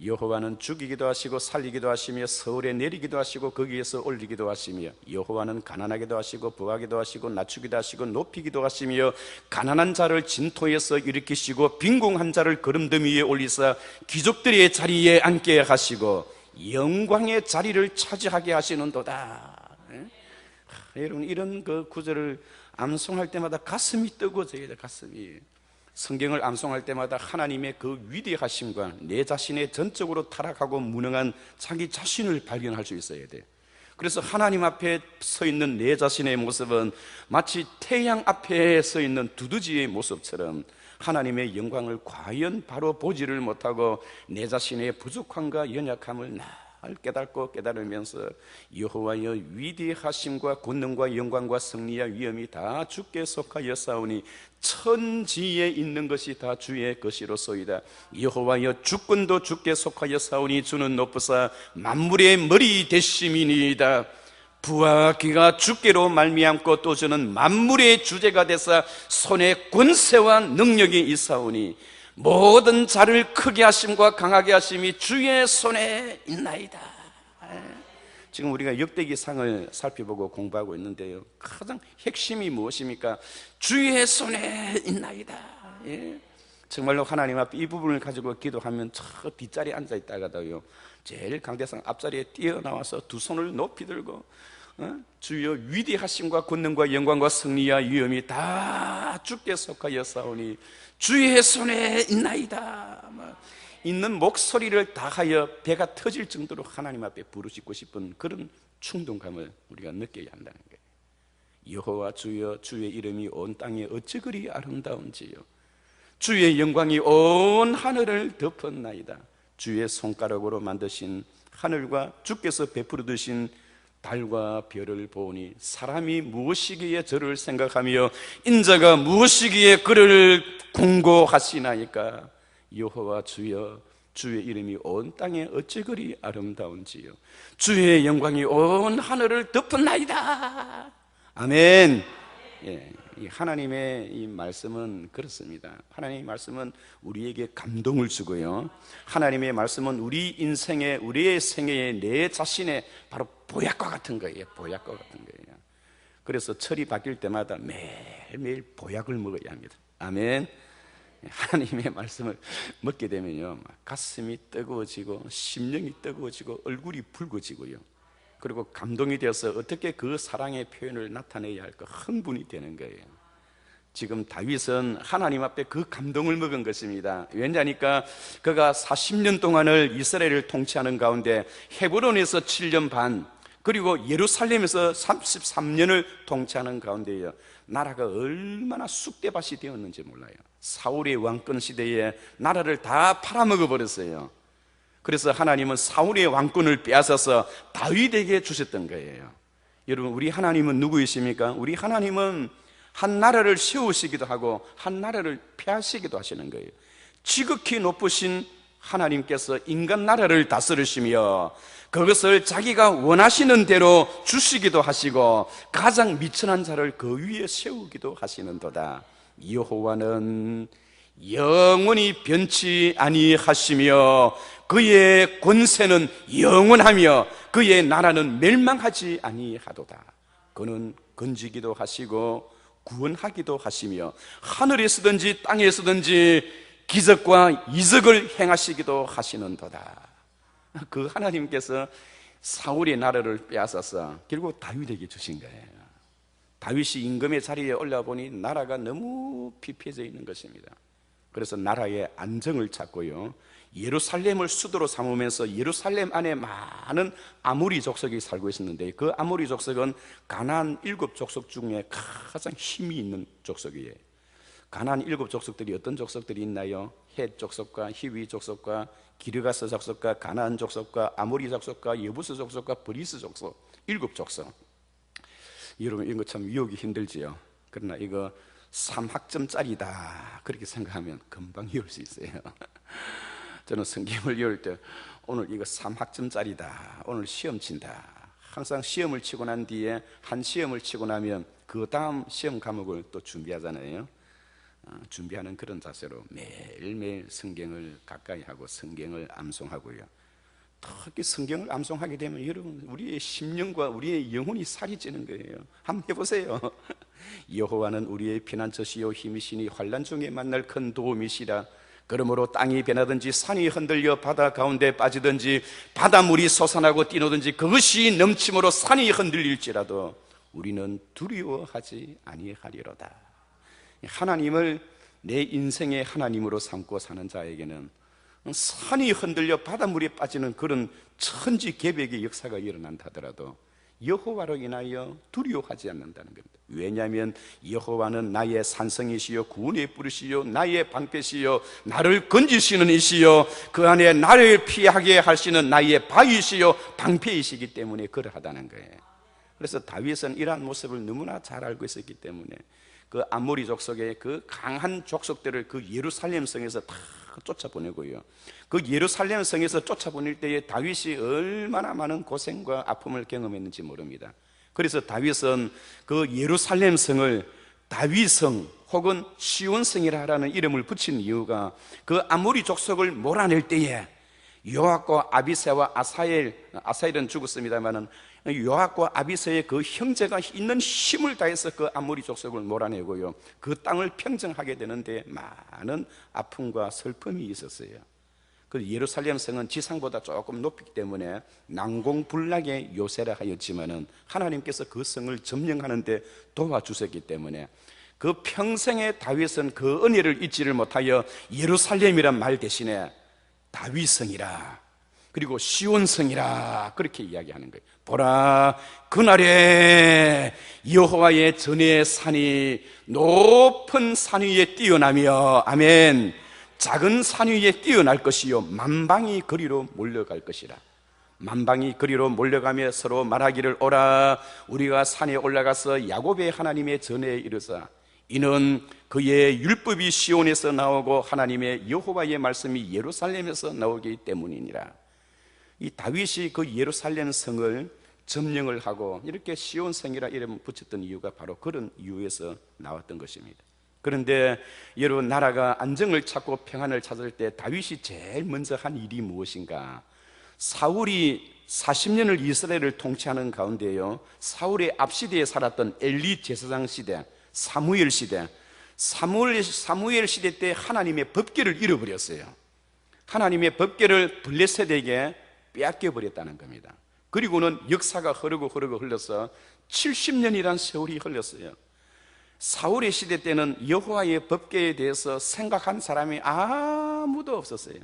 여호와는 죽이기도 하시고 살리기도 하시며 서울에 내리기도 하시고 거기에서 올리기도 하시며 여호와는 가난하게도 하시고 부하게도 하시고 낮추기도 하시고 높이기도 하시며 가난한 자를 진토에서 일으키시고 빈궁한 자를 거름더미 위에 올리사 귀족들의 자리에 앉게 하시고 영광의 자리를 차지하게 하시는도다. 여러분, 이런 그 구절을 암송할 때마다 가슴이 뜨거워져야 돼. 가슴이. 성경을 암송할 때마다 하나님의 그 위대하심과 내 자신의 전적으로 타락하고 무능한 자기 자신을 발견할 수 있어야 돼. 그래서 하나님 앞에 서 있는 내 자신의 모습은 마치 태양 앞에 서 있는 두더지의 모습처럼 하나님의 영광을 과연 바로 보지를 못하고 내 자신의 부족함과 연약함을 날 깨닫고 깨달으면서 여호와여 위대하심과 권능과 영광과 승리와 위엄이 다 주께 속하였사오니 천지에 있는 것이 다 주의 것이로소이다. 여호와여 주권도 주께 속하였사오니 주는 높으사 만물의 머리 되심이니이다. 부와 귀가 주께로 말미암고 또 주는 만물의 주제가 되사 손에 권세와 능력이 있사오니 모든 자를 크게 하심과 강하게 하심이 주의 손에 있나이다. 지금 우리가 역대기상을 살펴보고 공부하고 있는데요, 가장 핵심이 무엇입니까? 주의 손에 있나이다. 정말로 하나님 앞에 이 부분을 가지고 기도하면 저 뒷자리에 앉아 있다가도요, 제일 강대상 앞자리에 뛰어나와서 두 손을 높이 들고 주여 위대하심과 권능과 영광과 승리와 위엄이 다 주께 속하였사오니 주의 손에 있나이다. 있는 목소리를 다하여 배가 터질 정도로 하나님 앞에 부르짖고 싶은 그런 충동감을 우리가 느껴야 한다는 거예요. 여호와 주여 주의 이름이 온 땅에 어찌 그리 아름다운지요. 주의 영광이 온 하늘을 덮었나이다. 주의 손가락으로 만드신 하늘과 주께서 베풀어 두신 달과 별을 보니 사람이 무엇이기에 저를 생각하며 인자가 무엇이기에 그를 공고하시나이까. 여호와 주여 주의 이름이 온 땅에 어찌 그리 아름다운지요. 주의 영광이 온 하늘을 덮었나이다. 아멘. 하나님의 이 말씀은 그렇습니다. 하나님의 말씀은 우리에게 감동을 주고요, 하나님의 말씀은 우리 인생에, 우리의 생애에, 내 자신의 바로 보약과 같은 거예요. 보약과 같은 거예요. 그래서 철이 바뀔 때마다 매일매일 보약을 먹어야 합니다. 아멘. 하나님의 말씀을 먹게 되면요, 가슴이 뜨거워지고 심령이 뜨거워지고 얼굴이 붉어지고요, 그리고 감동이 되어서 어떻게 그 사랑의 표현을 나타내야 할까 흥분이 되는 거예요. 지금 다윗은 하나님 앞에 그 감동을 먹은 것입니다. 왜냐니까 그가 40년 동안을 이스라엘을 통치하는 가운데 헤브론에서 7년 반, 그리고 예루살렘에서 33년을 통치하는 가운데요, 나라가 얼마나 쑥대밭이 되었는지 몰라요. 사울의 왕권 시대에 나라를 다 팔아먹어 버렸어요. 그래서 하나님은 사울의 왕권을 빼앗아서 다윗에게 주셨던 거예요. 여러분, 우리 하나님은 누구이십니까? 우리 하나님은 한 나라를 세우시기도 하고 한 나라를 폐하시기도 하시는 거예요. 지극히 높으신 하나님께서 인간 나라를 다스리시며 그것을 자기가 원하시는 대로 주시기도 하시고 가장 미천한 자를 그 위에 세우기도 하시는도다. 여호와는 영원히 변치 아니하시며 그의 권세는 영원하며 그의 나라는 멸망하지 아니하도다. 그는 건지기도 하시고 구원하기도 하시며 하늘에서든지 땅에서든지 기적과 이적을 행하시기도 하시는도다. 그 하나님께서 사울의 나라를 빼앗아서 결국 다윗에게 주신 거예요. 다윗이 임금의 자리에 올라보니 나라가 너무 피폐해져 있는 것입니다. 그래서 나라의 안정을 찾고요, 예루살렘을 수도로 삼으면서 예루살렘 안에 많은 아모리 족속이 살고 있었는데, 그 아모리 족속은 가나안 7족속 중에 가장 힘이 있는 족속이에요. 가나안 7족속들이 어떤 족속들이 있나요? 헷 족속과 히위 족속과 기르가스 족속과 가나안 족속과 아모리 족속과 여부스 족속과 브리스 족속, 7족속. 여러분, 이거 참 외우기 힘들지요. 그러나 이거 3학점짜리다 그렇게 생각하면 금방 외울 수 있어요. 저는 성경을 외울 때 오늘 이거 3학점짜리다, 오늘 시험 친다. 항상 시험을 치고 난 뒤에 한 시험을 치고 나면 그 다음 시험 과목을 또 준비하잖아요. 준비하는 그런 자세로 매일매일 성경을 가까이 하고 성경을 암송하고요. 특히 성경을 암송하게 되면 여러분 우리의 심령과 우리의 영혼이 살이 찌는 거예요. 한번 해보세요. 여호와는 우리의 피난처시요 힘이시니 환난 중에 만날 큰 도움이시라. 그러므로 땅이 변하든지 산이 흔들려 바다 가운데 빠지든지 바닷물이 솟아나고 뛰노든지 그것이 넘침으로 산이 흔들릴지라도 우리는 두려워하지 아니하리로다. 하나님을 내 인생의 하나님으로 삼고 사는 자에게는 산이 흔들려 바닷물에 빠지는 그런 천지개벽의 역사가 일어난다 하더라도 여호와로 인하여 두려워하지 않는다는 겁니다. 왜냐하면 여호와는 나의 산성이시요 구원의 뿌리시요 나의 방패시요 나를 건지시는 이시요 그 안에 나를 피하게 하시는 나의 바위시요 방패이시기 때문에 그러하다는 거예요. 그래서 다윗은 이러한 모습을 너무나 잘 알고 있었기 때문에 그 아모리 족속의 그 강한 족속들을 그 예루살렘 성에서 다 쫓아보내고요. 그 예루살렘 성에서 쫓아보낼 때에 다윗이 얼마나 많은 고생과 아픔을 경험했는지 모릅니다. 그래서 다윗은 그 예루살렘 성을 다윗성 혹은 시온성이라 하는 이름을 붙인 이유가 그 아모리 족속을 몰아낼 때에 요압과 아비새와 아사엘은 죽었습니다마는 요압과 아비새의 그 형제가 있는 힘을 다해서 그 아모리 족속을 몰아내고요, 그 땅을 평정하게 되는데 많은 아픔과 슬픔이 있었어요. 그 예루살렘 성은 지상보다 조금 높기 때문에 난공불락의 요새라 하였지만은 하나님께서 그 성을 점령하는 데 도와주셨기 때문에 그 평생에 다윗은 그 은혜를 잊지를 못하여 예루살렘이란 말 대신에 다윗성이라 그리고 시온성이라 그렇게 이야기하는 거예요. 보라, 그날에 여호와의 전의 산이 높은 산 위에 뛰어나며 아멘, 작은 산 위에 뛰어날 것이요 만방이 거리로 몰려갈 것이라. 만방이 거리로 몰려가며 서로 말하기를 오라, 우리가 산에 올라가서 야곱의 하나님의 전에 이르자 이는 그의 율법이 시온에서 나오고 하나님의 여호와의 말씀이 예루살렘에서 나오기 때문이니라. 이 다윗이 그 예루살렘 성을 점령을 하고 이렇게 시온성이라 이름을 붙였던 이유가 바로 그런 이유에서 나왔던 것입니다. 그런데 여러분, 나라가 안정을 찾고 평안을 찾을 때 다윗이 제일 먼저 한 일이 무엇인가? 사울이 40년을 이스라엘을 통치하는 가운데요, 사울의 앞시대에 살았던 엘리 제사장 시대, 사무엘 시대, 사무엘 시대 때 하나님의 법궤를 잃어버렸어요. 하나님의 법궤를 블레셋에게 빼앗겨 버렸다는 겁니다. 그리고는 역사가 흐르고 흘러서 70년이란 세월이 흘렀어요. 사울의 시대 때는 여호와의 법궤에 대해서 생각한 사람이 아무도 없었어요.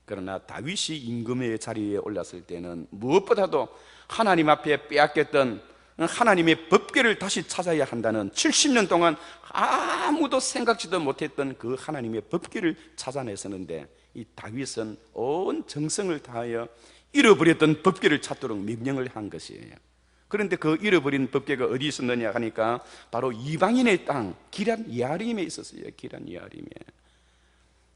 그러나 다윗이 임금의 자리에 올랐을 때는 무엇보다도 하나님 앞에 빼앗겼던 하나님의 법궤를 다시 찾아야 한다는, 70년 동안 아무도 생각지도 못했던 그 하나님의 법궤를 찾아냈었는데, 이 다윗은 온 정성을 다하여 잃어버렸던 법궤를 찾도록 명령을 한 것이에요. 그런데 그 잃어버린 법궤가 어디 있었느냐 하니까 바로 이방인의 땅 기럇 예아림에 있었어요. 기럇 예아림에.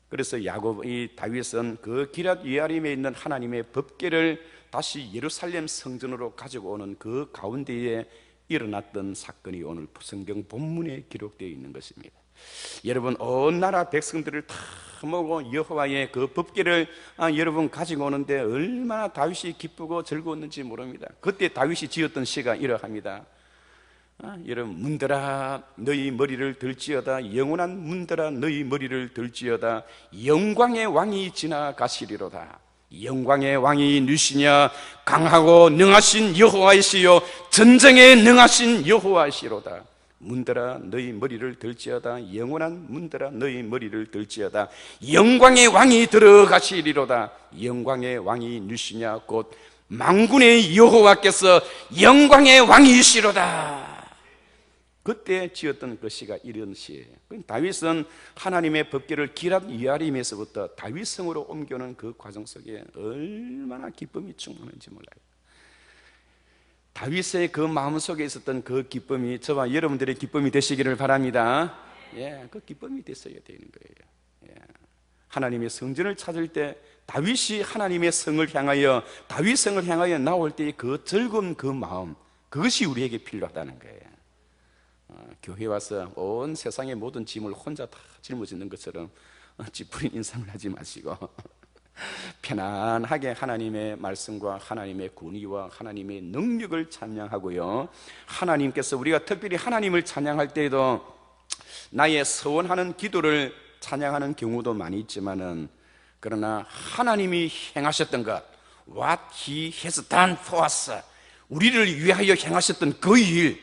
그래서 이 다윗은 그 기럇 예아림에 있는 하나님의 법궤를 다시 예루살렘 성전으로 가지고 오는 그 가운데에 일어났던 사건이 오늘 성경 본문에 기록되어 있는 것입니다. 여러분, 온 나라 백성들을 다 모으고 여호와의 그 법궤를 여러분 가지고 오는데 얼마나 다윗이 기쁘고 즐거웠는지 모릅니다. 그때 다윗이 지었던 시가 이러합니다. 여러분, 문들아 너희 머리를 들지어다, 영원한 문들아 너희 머리를 들지어다, 영광의 왕이 지나가시리로다. 영광의 왕이 누시냐? 강하고 능하신 여호와이시요 전쟁에 능하신 여호와이시로다. 문들아 너희 머리를 들지어다, 영원한 문들아 너희 머리를 들지어다, 영광의 왕이 들어가시리로다. 영광의 왕이 누시냐? 곧 만군의 여호와께서 영광의 왕이시로다. 그때 지었던 그 시가 이런 시예요. 다윗은 하나님의 법궤를 기럇 예아림에서부터 다윗성으로 옮겨오는 그 과정 속에 얼마나 기쁨이 충만한지 몰라요. 다윗의 그 마음속에 있었던 그 기쁨이 저와 여러분들의 기쁨이 되시기를 바랍니다. 그 기쁨이 됐어야 되는 거예요. 하나님의 성전을 찾을 때 다윗이 하나님의 성을 향하여, 다윗성을 향하여 나올 때의 그 즐거운 그 마음, 그것이 우리에게 필요하다는 거예요. 교회 와서 온 세상의 모든 짐을 혼자 다 짊어지는 것처럼 찌푸린 인상을 하지 마시고 편안하게 하나님의 말씀과 하나님의 권위와 하나님의 능력을 찬양하고요, 하나님께서 우리가 특별히 하나님을 찬양할 때에도 나의 서원하는 기도를 찬양하는 경우도 많이 있지만은, 그러나 하나님이 행하셨던 것, What He has done for us, 우리를 위하여 행하셨던 그 일,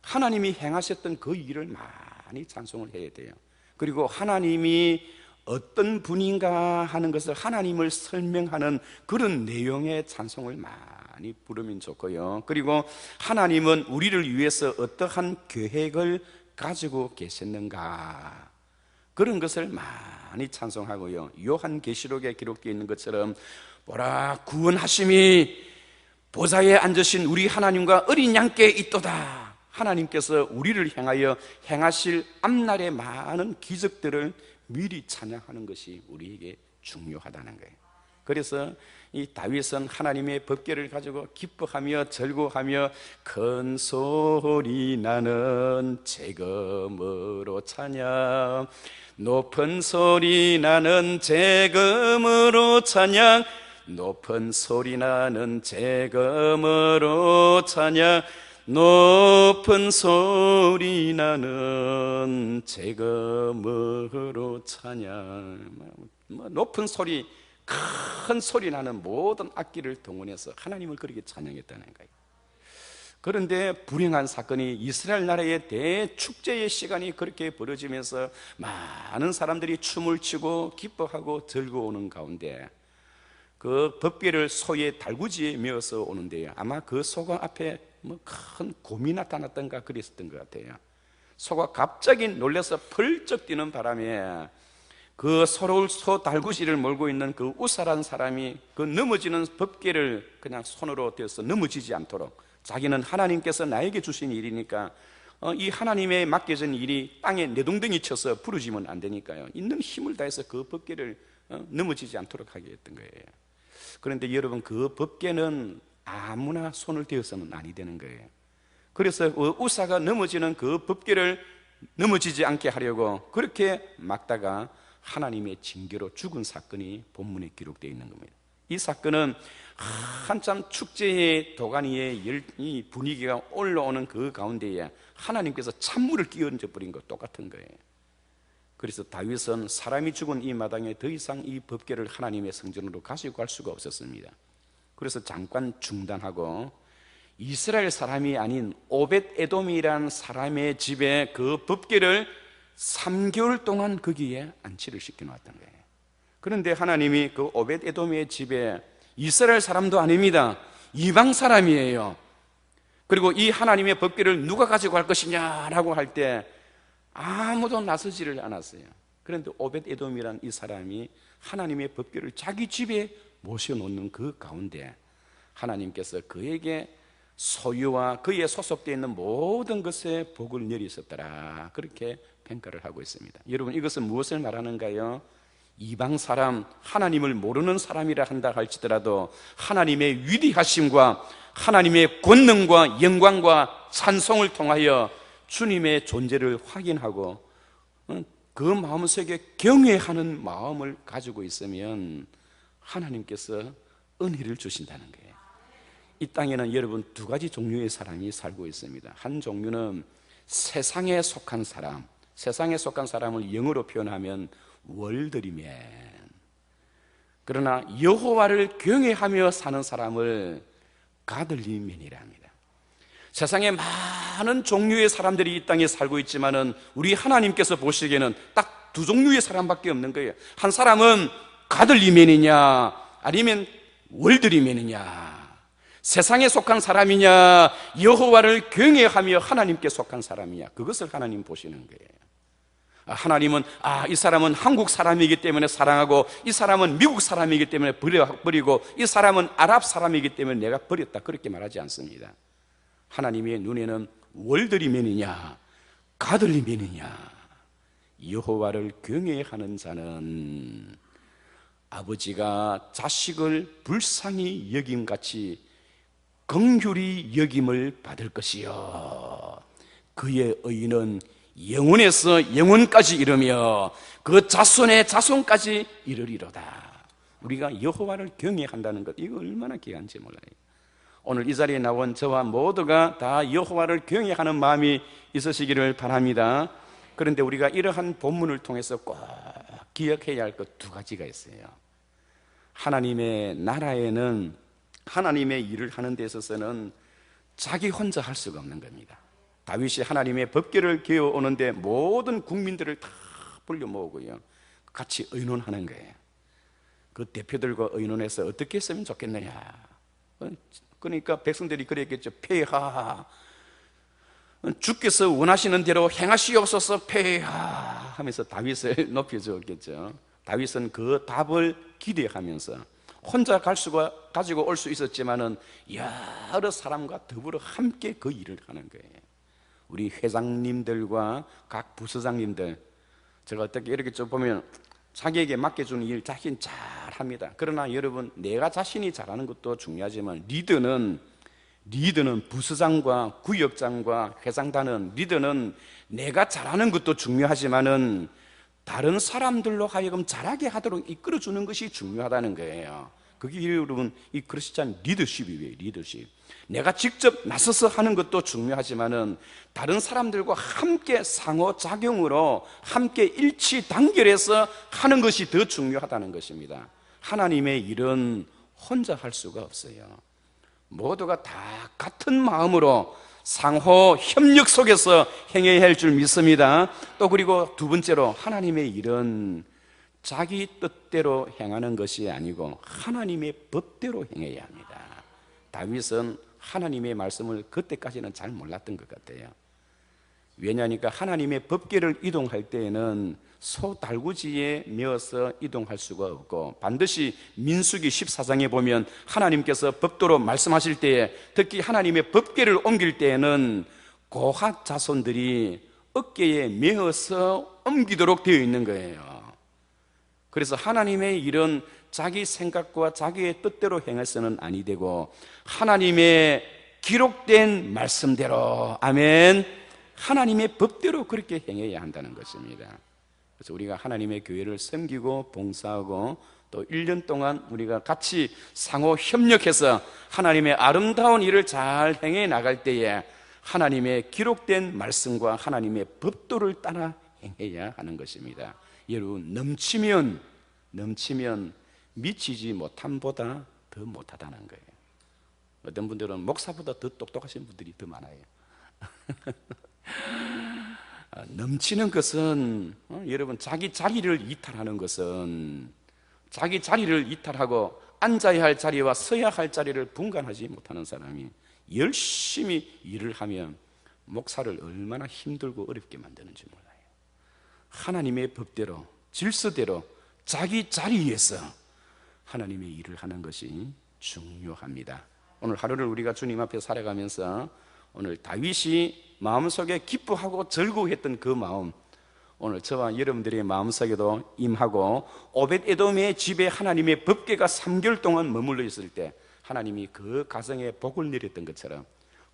하나님이 행하셨던 그 일을 많이 찬송을 해야 돼요. 그리고 하나님이 어떤 분인가 하는 것을 하나님을 설명하는 그런 내용의 찬송을 많이 부르면 좋고요, 그리고 하나님은 우리를 위해서 어떠한 계획을 가지고 계셨는가, 그런 것을 많이 찬송하고요, 요한계시록에 기록되어 있는 것처럼 보라, 구원하심이 보좌에 앉으신 우리 하나님과 어린 양께 있도다. 하나님께서 우리를 향하여 행하실 앞날의 많은 기적들을 미리 찬양하는 것이 우리에게 중요하다는 거예요. 그래서 이 다윗은 하나님의 법궤를 가지고 기뻐하며 즐거워하며 큰 소리 나는 재금으로 찬양, 높은 소리 나는 재금으로 찬양, 높은 소리 나는 재금으로 찬양, 높은 소리 나는 재금으로 찬양. 높은 소리, 큰 소리 나는 모든 악기를 동원해서 하나님을 그렇게 찬양했다는 거예요. 그런데 불행한 사건이, 이스라엘 나라의 대축제의 시간이 그렇게 벌어지면서 많은 사람들이 춤을 추고 기뻐하고 즐거워오는 가운데 그 법궤를 소의 달구지에 메어서 오는데요, 아마 그 소가 앞에 큰 곰이 나타났던가 그랬었던 것 같아요. 소가 갑자기 놀라서 펄쩍 뛰는 바람에 그 소 달구지를 몰고 있는 그 우사란 사람이 그 넘어지는 법궤를 그냥 손으로 떼어서 넘어지지 않도록, 자기는 하나님께서 나에게 주신 일이니까 이 하나님의 맡겨진 일이 땅에 내동댕이 쳐서 부러지면 안 되니까요, 있는 힘을 다해서 그 법궤를 넘어지지 않도록 하게 했던 거예요. 그런데 여러분, 그 법궤는 아무나 손을 대어서는 아니 되는 거예요. 그래서 우사가 넘어지는 그 법궤를 넘어지지 않게 하려고 그렇게 막다가 하나님의 징계로 죽은 사건이 본문에 기록되어 있는 겁니다. 이 사건은 한참 축제의 도가니의 이 분위기가 올라오는 그 가운데에 하나님께서 찬물을 끼얹어 버린 것 똑같은 거예요. 그래서 다윗은 사람이 죽은 이 마당에 더 이상 이 법궤를 하나님의 성전으로 가지고 갈 수가 없었습니다. 그래서 잠깐 중단하고 이스라엘 사람이 아닌 오벳 에돔이라는 사람의 집에 그 법궤를 3개월 동안 거기에 안치를 시켜놓았던 거예요. 그런데 하나님이 그 오벳 에돔의 집에, 이스라엘 사람도 아닙니다, 이방 사람이에요. 그리고 이 하나님의 법궤를 누가 가지고 갈 것이냐라고 할 때 아무도 나서지를 않았어요. 그런데 오벳 에돔이라는 이 사람이 하나님의 법궤를 자기 집에 모셔놓는 그 가운데 하나님께서 그에게 소유와 그에 소속되어 있는 모든 것에 복을 내리셨더라, 그렇게 평가를 하고 있습니다. 여러분, 이것은 무엇을 말하는가요? 이방 사람, 하나님을 모르는 사람이라 한다 할지라도 하나님의 위대하심과 하나님의 권능과 영광과 찬송을 통하여 주님의 존재를 확인하고 그 마음속에 경외하는 마음을 가지고 있으면 하나님께서 은혜를 주신다는 거예요. 이 땅에는 여러분 두 가지 종류의 사람이 살고 있습니다. 한 종류는 세상에 속한 사람, 세상에 속한 사람을 영어로 표현하면 월드리맨. 그러나 여호와를 경외하며 사는 사람을 가들리맨이라 합니다. 세상에 많은 종류의 사람들이 이 땅에 살고 있지만은 우리 하나님께서 보시기에는 딱 두 종류의 사람밖에 없는 거예요. 한 사람은 가들리맨이냐 아니면 월드리맨이냐, 세상에 속한 사람이냐 여호와를 경외하며 하나님께 속한 사람이냐, 그것을 하나님 보시는 거예요. 하나님은 이 사람은 한국 사람이기 때문에 사랑하고 이 사람은 미국 사람이기 때문에 버리고 이 사람은 아랍 사람이기 때문에 내가 버렸다, 그렇게 말하지 않습니다. 하나님의 눈에는 월드리맨이냐 가들리맨이냐, 여호와를 경외하는 자는 아버지가 자식을 불쌍히 여김같이 긍휼히 여김을 받을 것이요, 그의 의는 영원에서 영원까지 이르며 그 자손의 자손까지 이르리로다. 우리가 여호와를 경외한다는 것, 이거 얼마나 귀한지 몰라요. 오늘 이 자리에 나온 저와 모두가 다 여호와를 경외하는 마음이 있으시기를 바랍니다. 그런데 우리가 이러한 본문을 통해서 꼭 기억해야 할 것 두 가지가 있어요. 하나님의 나라에는, 하나님의 일을 하는 데 있어서는 자기 혼자 할 수가 없는 겁니다. 다윗이 하나님의 법궤를 기어오는데 모든 국민들을 다 불려 모으고요, 같이 의논하는 거예요. 그 대표들과 의논해서 어떻게 했으면 좋겠느냐. 그러니까 백성들이 그랬겠죠. 폐하, 주께서 원하시는 대로 행하시옵소서 폐하 하면서 다윗을 높여주었겠죠. 다윗은 그 답을 기대하면서 혼자 갈 수가 가지고 올 수 있었지만은 여러 사람과 더불어 함께 그 일을 하는 거예요. 우리 회장님들과 각 부서장님들, 제가 어떻게 이렇게 좀 보면 자기에게 맡겨주는 일 자신 잘 합니다. 그러나 여러분, 내가 자신이 잘하는 것도 중요하지만 리더는 부서장과 구역장과 회장단은, 리더는 내가 잘하는 것도 중요하지만은 다른 사람들로 하여금 잘하게 하도록 이끌어주는 것이 중요하다는 거예요. 그게 여러분 이 크리스찬 리더십이에요. 리더십. 내가 직접 나서서 하는 것도 중요하지만은 다른 사람들과 함께 상호작용으로 함께 일치 단결해서 하는 것이 더 중요하다는 것입니다. 하나님의 일은 혼자 할 수가 없어요. 모두가 다 같은 마음으로 상호 협력 속에서 행해야 할 줄 믿습니다. 또 그리고 두 번째로, 하나님의 일은 자기 뜻대로 행하는 것이 아니고 하나님의 법대로 행해야 합니다. 다윗은 하나님의 말씀을 그때까지는 잘 몰랐던 것 같아요. 왜냐하니까 하나님의 법궤를 이동할 때에는 소달구지에 메어서 이동할 수가 없고, 반드시 민수기 14장에 보면 하나님께서 법도로 말씀하실 때에, 특히 하나님의 법궤를 옮길 때에는 고핫 자손들이 어깨에 메어서 옮기도록 되어 있는 거예요. 그래서 하나님의 일은 자기 생각과 자기의 뜻대로 행해서는 아니 되고 하나님의 기록된 말씀대로, 아멘, 하나님의 법대로 그렇게 행해야 한다는 것입니다. 그래서 우리가 하나님의 교회를 섬기고 봉사하고 또 1년 동안 우리가 같이 상호 협력해서 하나님의 아름다운 일을 잘 행해 나갈 때에 하나님의 기록된 말씀과 하나님의 법도를 따라 행해야 하는 것입니다. 여러분, 넘치면 미치지 못함보다 더 못하다는 거예요. 어떤 분들은 목사보다 더 똑똑하신 분들이 더 많아요. 넘치는 것은 여러분, 자기 자리를 이탈하는 것은, 자기 자리를 이탈하고 앉아야 할 자리와 서야 할 자리를 분간하지 못하는 사람이 열심히 일을 하면 목사를 얼마나 힘들고 어렵게 만드는지 몰라요. 하나님의 법대로, 질서대로 자기 자리에서 하나님의 일을 하는 것이 중요합니다. 오늘 하루를 우리가 주님 앞에 살아가면서 오늘 다윗이 마음속에 기뻐하고 즐거워했던 그 마음, 오늘 저와 여러분들의 마음속에도 임하고, 오벳에돔의 집에 하나님의 법궤가 3개월 동안 머물러 있을 때 하나님이 그 가정에 복을 내렸던 것처럼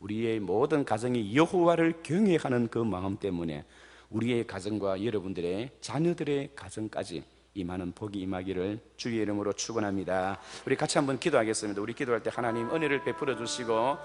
우리의 모든 가정이 여호와를 경외하는 그 마음 때문에 우리의 가정과 여러분들의 자녀들의 가정까지 임하는 복이 임하기를 주의 이름으로 축원합니다. 우리 같이 한번 기도하겠습니다. 우리 기도할 때 하나님 은혜를 베풀어 주시고